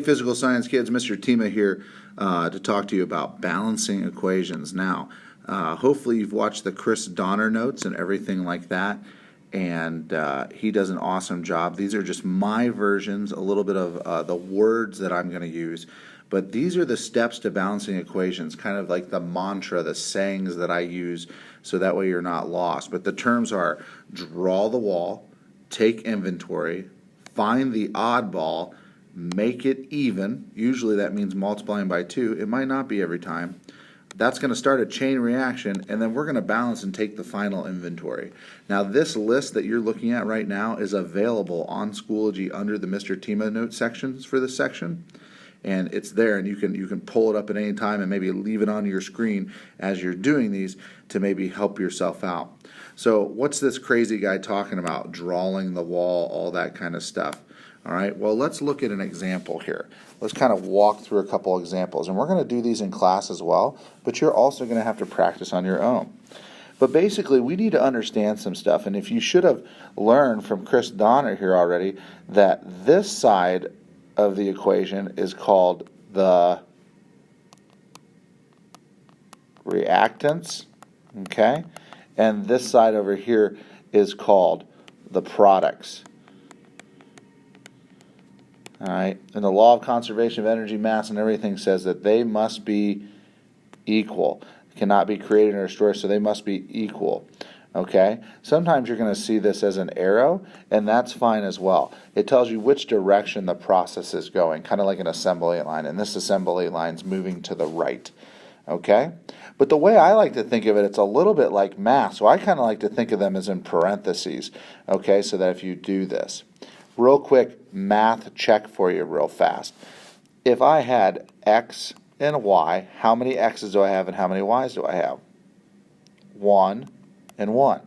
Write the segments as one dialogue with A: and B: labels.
A: Physical science kids, Mr. Tima here to talk to you about balancing equations. Now, hopefully you've watched the Chris Donner notes and everything like that, and he does an awesome job. These are just my versions, a little bit of the words that I'm going to use, but these are the steps to balancing equations, kind of like the mantra, the sayings that I use, so that way you're not lost. But the terms are: draw the wall, take inventory, find the oddball, make it even. Usually that means multiplying by 2. It might not be every time. That's going to start a chain reaction, and then we're going to balance and take the final inventory. Now, this list that you're looking at right now is available on Schoology under the Mr. Tima note sections for this section, and it's there, and you can pull it up at any time and maybe leave it on your screen as you're doing these to maybe help yourself out. So what's this crazy guy talking about? Drawing the wall, all that kind of stuff. All right, well, let's look at an example here. Let's kind of walk through a couple examples, and we're going to do these in class as well, but you're also going to have to practice on your own. But basically, we need to understand some stuff, and if you should have learned from Chris Donner here already that this side of the equation is called the reactants, okay? And this side over here is called the products. All right, and the law of conservation of energy, mass, and everything says that they must be equal. Cannot be created or destroyed, so they must be equal. Okay? Sometimes you're going to see this as an arrow, and that's fine as well. It tells you which direction the process is going, kind of like an assembly line, and this assembly line's moving to the right. Okay? But the way I like to think of it, it's a little bit like math, so I kind of like to think of them as in parentheses. Okay, so that if you do this. Real quick math check for you real fast. If I had x and y, how many x's do I have and how many y's do I have? 1 and 1.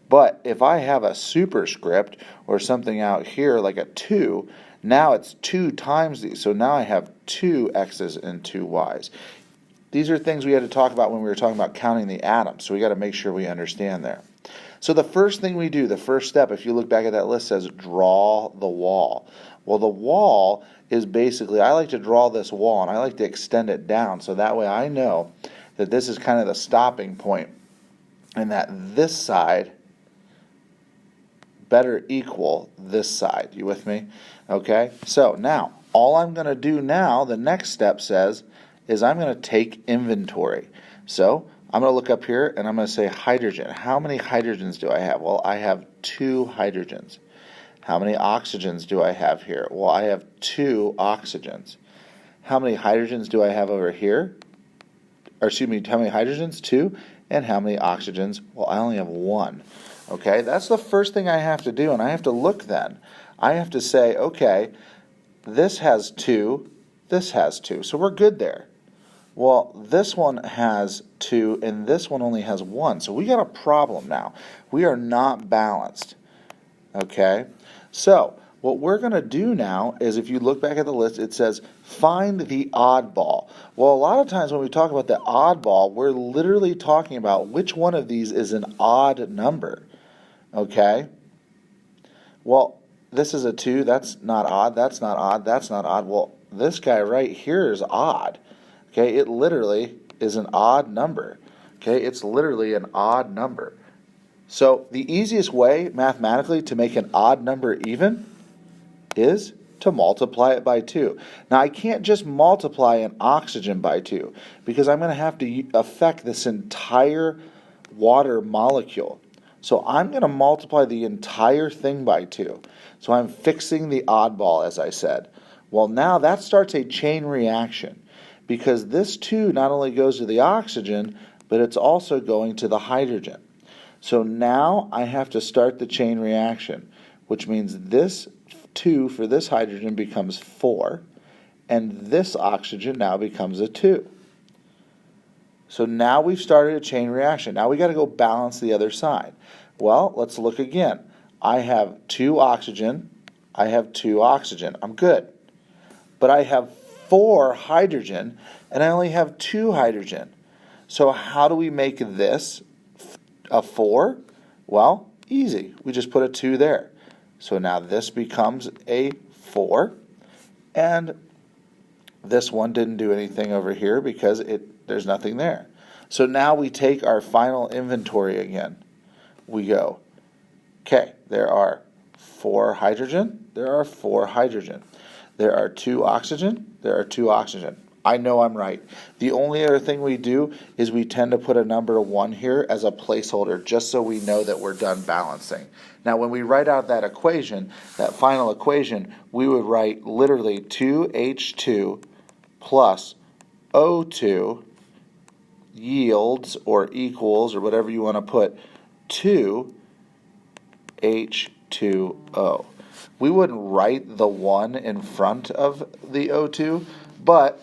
A: But if I have a superscript or something out here like a 2, now it's 2 times these. So now I have 2 x's and 2 y's. These are things we had to talk about when we were talking about counting the atoms, so we got to make sure we understand there. So the first thing we do, the first step, if you look back at that list, says draw the wall. Well, the wall is basically, I like to draw this wall, and I like to extend it down, so that way I know that this is kind of the stopping point, and that this side better equal this side. You with me? Okay? So now, all I'm going to do now, the next step says, is I'm going to take inventory. So I'm going to look up here and I'm going to say hydrogen. How many hydrogens do I have? Well, I have 2 hydrogens. How many oxygens do I have here? Well, I have 2 oxygens. How many hydrogens do I have over here? Or excuse me, how many hydrogens? 2. And how many oxygens? Well, I only have 1. Okay, that's the first thing I have to do, and I have to look then. I have to say, okay, this has 2, this has 2, so we're good there. Well, this one has 2, and this one only has 1. So we got a problem now. We are not balanced. Okay? So what we're going to do now is, if you look back at the list, it says find the oddball. Well, a lot of times when we talk about the oddball, we're literally talking about which one of these is an odd number. Okay? Well, this is a 2. That's not odd. That's not odd. That's not odd. Well, this guy right here is odd. Okay, it literally is an odd number. Okay, it's literally an odd number. So the easiest way mathematically to make an odd number even is to multiply it by 2. Now I can't just multiply an oxygen by 2 because I'm going to have to affect this entire water molecule. So I'm going to multiply the entire thing by 2. So I'm fixing the oddball, as I said. Well, now that starts a chain reaction, because this 2 not only goes to the oxygen, but it's also going to the hydrogen. So now I have to start the chain reaction, which means this 2 for this hydrogen becomes 4, and this oxygen now becomes a 2. So now we've started a chain reaction. Now we got to go balance the other side. Well, let's look again. I have 2 oxygen. I have 2 oxygen. I'm good. But I have 4 hydrogen, and I only have 2 hydrogen. So how do we make this a 4? Well, easy. We just put a 2 there. So now this becomes a 4, and This one didn't do anything over here because there's nothing there. So now we take our final inventory again. We go, okay, there are 4 hydrogen, there are 4 hydrogen. There are 2 oxygen, there are 2 oxygen. I know I'm right. The only other thing we do is we tend to put a number 1 here as a placeholder, just so we know that we're done balancing. Now, when we write out that equation, that final equation, we would write literally 2H2 plus O2 yields or equals, or whatever you want to put, 2H2O. We wouldn't write the 1 in front of the O2, but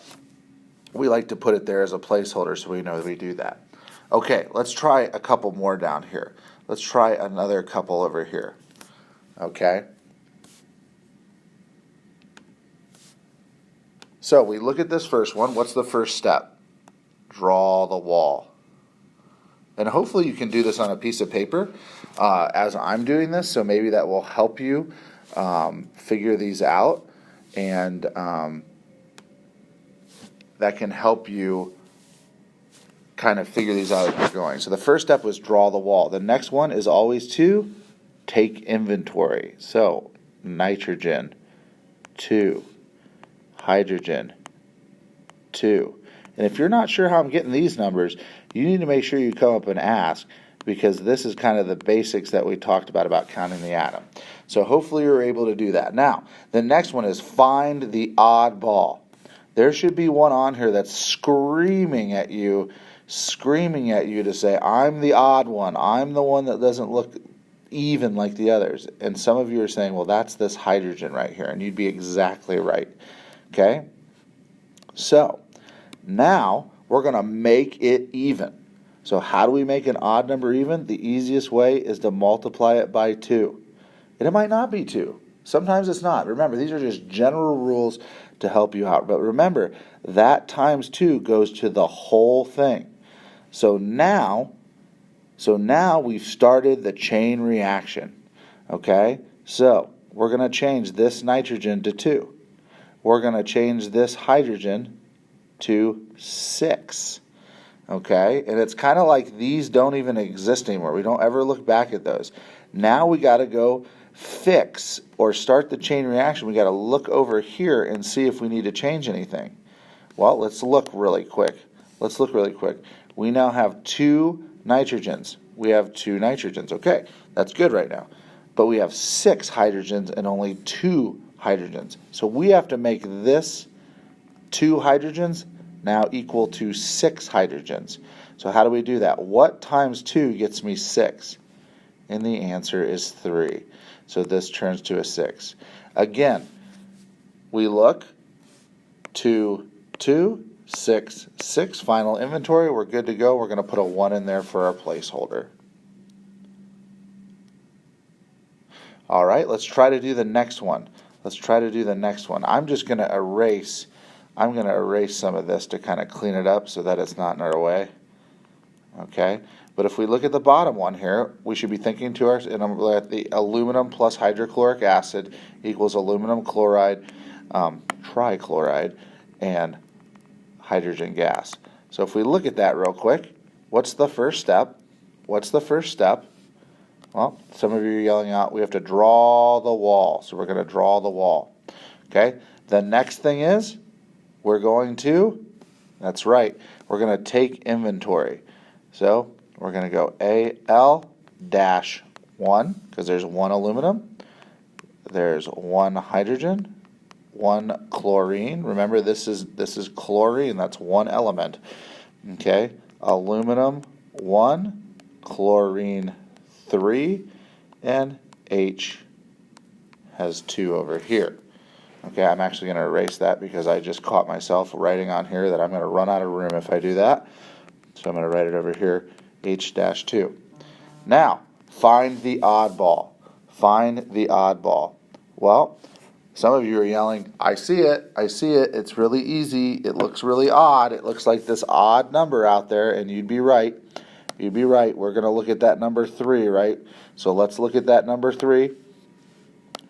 A: we like to put it there as a placeholder so we know that we do that. Okay, let's try a couple more down here. Let's try another couple over here. Okay? So we look at this first one. What's the first step? Draw the wall. And hopefully you can do this on a piece of paper as I'm doing this, so maybe that will help you figure these out, and that can help you kind of figure these out as you're going. So the first step was draw the wall. The next one is always to take inventory. So nitrogen, 2, hydrogen, 2. And if you're not sure how I'm getting these numbers, you need to make sure you come up and ask, because this is kind of the basics that we talked about counting the atom. So hopefully you're able to do that. Now, the next one is find the odd ball. There should be one on here that's screaming at you to say, I'm the odd one. I'm the one that doesn't look even like the others. And some of you are saying, well, that's this hydrogen right here. And you'd be exactly right. Okay? So, now we're going to make it even. So how do we make an odd number even? The easiest way is to multiply it by 2. And it might not be 2. Sometimes it's not. Remember, these are just general rules to help you out. But remember, that times 2 goes to the whole thing. So now we've started the chain reaction. Okay? So we're going to change this nitrogen to 2. We're going to change this hydrogen to 6. Okay? And it's kind of like these don't even exist anymore. We don't ever look back at those. Now we got to go fix or start the chain reaction. We got to look over here and see if we need to change anything. Well, let's look really quick. We now have 2 nitrogens. We have 2 nitrogens. Okay, that's good right now. But we have 6 hydrogens and only 2 hydrogens. So we have to make this 2 hydrogens now equal to 6 hydrogens. So how do we do that? What times 2 gets me 6? And the answer is 3. So this turns to a 6. Again, we look, 2, 2, 6, 6. Final inventory. We're good to go. We're going to put a 1 in there for our placeholder. All right, let's try to do the next one. I'm just going to erase some of this to kind of clean it up so that it's not in our way. Okay? But if we look at the bottom one here, we should be thinking to ourselves, and I'm at the aluminum plus hydrochloric acid equals aluminum chloride, trichloride, and hydrogen gas. So if we look at that real quick, what's the first step? Well, some of you are yelling out, we have to draw the wall. So we're going to draw the wall. Okay? The next thing is, that's right, we're going to take inventory. So we're going to go Al-1, because there's 1 aluminum, there's 1 hydrogen, 1 chlorine. Remember, this is chlorine, that's 1 element. Okay, aluminum 1, chlorine 3, and H has 2 over here. Okay, I'm actually going to erase that because I just caught myself writing on here that I'm going to run out of room if I do that. So I'm going to write it over here, H-2. Now, find the oddball. Well, some of you are yelling, I see it, it's really easy, it looks really odd, it looks like this odd number out there, and you'd be right. We're going to look at that number 3, right? So let's look at that number 3.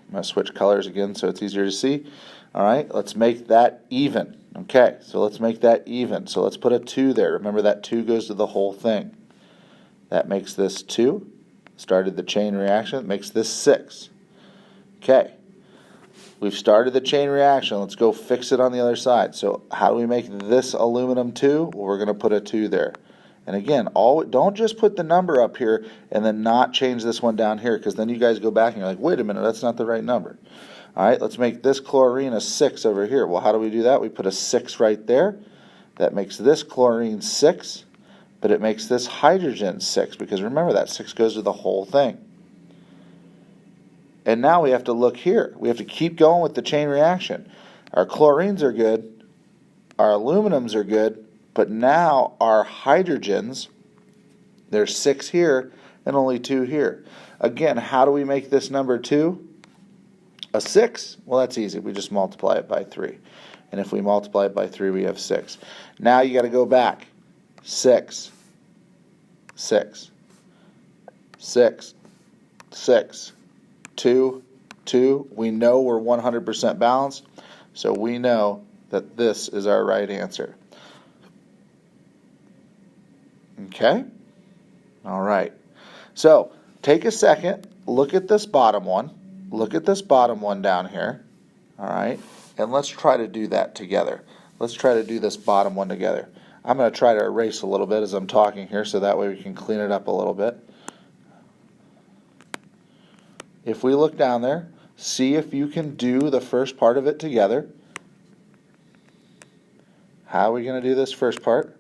A: I'm going to switch colors again so it's easier to see. All right, let's make that even. Okay, so let's make that even. So let's put a 2 there. Remember that 2 goes to the whole thing. That makes this 2. Started the chain reaction. It makes this 6. Okay, we've started the chain reaction. Let's go fix it on the other side. So how do we make this aluminum 2? Well, we're going to put a 2 there. And again, don't just put the number up here and then not change this one down here, because then you guys go back and you're like, wait a minute, that's not the right number. All right, let's make this chlorine a 6 over here. Well, how do we do that? We put a 6 right there. That makes this chlorine 6, but it makes this hydrogen 6, because remember that 6 goes to the whole thing. And now we have to look here. We have to keep going with the chain reaction. Our chlorines are good, our aluminums are good, but now our hydrogens, there's 6 here and only 2 here. Again, how do we make this number 2? A 6? Well, that's easy. We just multiply it by 3. And if we multiply it by 3, we have 6. Now you got to go back. 6, 6, 6, 6, 2, 2. We know we're 100% balanced, so we know that this is our right answer. Okay? All right. So take a second, look at this bottom one. Look at this bottom one down here. All right? And let's try to do that together. Let's try to do this bottom one together. I'm going to try to erase a little bit as I'm talking here, so that way we can clean it up a little bit. If we look down there, see if you can do the first part of it together. How are we going to do this first part?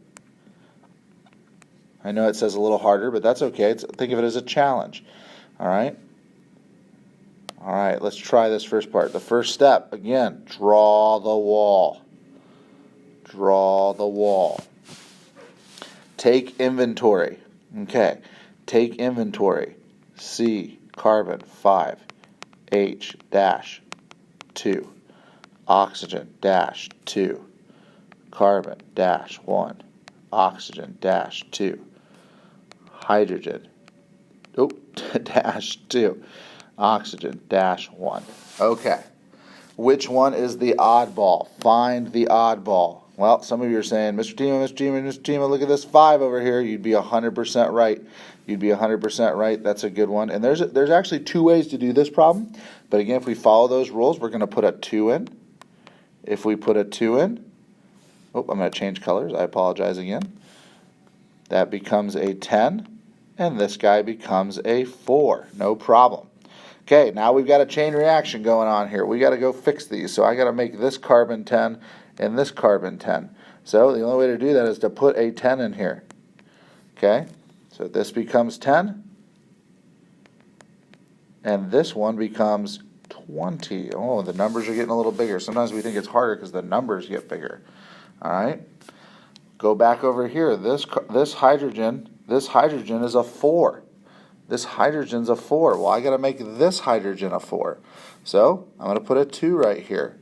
A: I know it says a little harder, but that's okay. Think of it as a challenge. All right? All right, let's try this first part. The first step, again, draw the wall. Draw the wall. Take inventory. Okay, take inventory. C, carbon, 5. H, dash, 2. Oxygen, dash, 2. Carbon, dash, 1. Oxygen, dash, 2. Hydrogen, dash, 2. Oxygen, dash, 1. Okay. Which one is the oddball? Find the oddball. Well, some of you are saying, Mr. Tima, look at this 5 over here. You'd be 100% right. You'd be 100% right. That's a good one. And there's actually 2 ways to do this problem. But again, if we follow those rules, we're going to put a 2 in. If we put a 2 in, I'm going to change colors. I apologize again. That becomes a 10. And this guy becomes a 4. No problem. Okay, now we've got a chain reaction going on here. We got to go fix these. So I got to make this carbon 10 and this carbon 10. So the only way to do that is to put a 10 in here. Okay, so this becomes 10. And this one becomes 20. Oh, the numbers are getting a little bigger. Sometimes we think it's harder because the numbers get bigger. All right, go back over here. This hydrogen is a 4. This hydrogen's a 4. Well, I got to make this hydrogen a 4. So I'm going to put a 2 right here.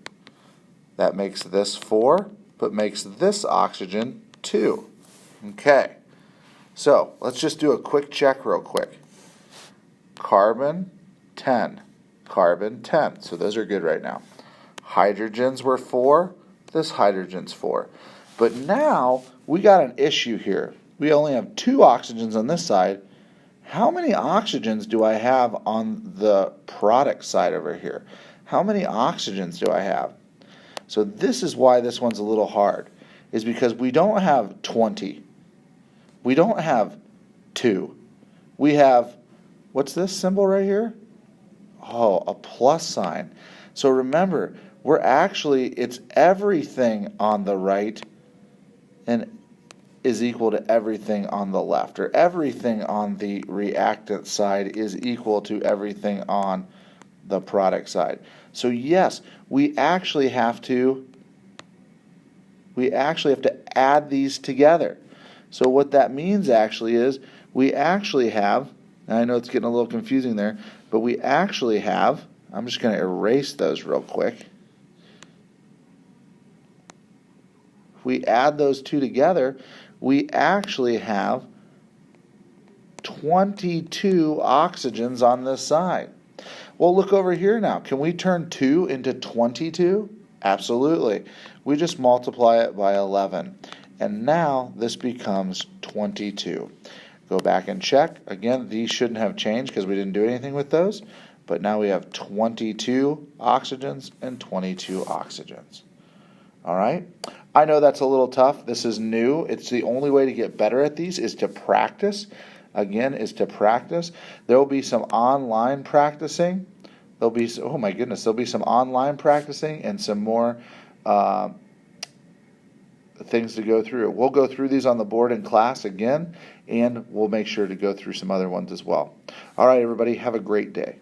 A: That makes this 4, but makes this oxygen 2. Okay. So let's just do a quick check real quick. Carbon 10. Carbon 10. So those are good right now. Hydrogens were 4. This hydrogen's 4. But now we got an issue here. We only have 2 oxygens on this side. How many oxygens do I have on the product side over here? How many oxygens do I have? So this is why this one's a little hard, is because we don't have 20. We don't have 2. We have, what's this symbol right here? Oh, a plus sign. So remember, it's everything on the right and is equal to everything on the left, or everything on the reactant side is equal to everything on the product side. So yes, we actually have to add these together. So what that means actually is we actually have, and I know it's getting a little confusing there, but we actually have, I'm just going to erase those real quick. If we add those 2 together, we actually have 22 oxygens on this side. Well, look over here now. Can we turn 2 into 22? Absolutely. We just multiply it by 11. And now this becomes 22. Go back and check. Again, these shouldn't have changed because we didn't do anything with those. But now we have 22 oxygens and 22 oxygens. All right? I know that's a little tough. This is new. It's the only way to get better at these is to practice. Again, is to practice. There will be some online practicing. There'll be, oh my goodness, there'll be some online practicing and some more things to go through. We'll go through these on the board in class again, and we'll make sure to go through some other ones as well. All right, everybody, have a great day.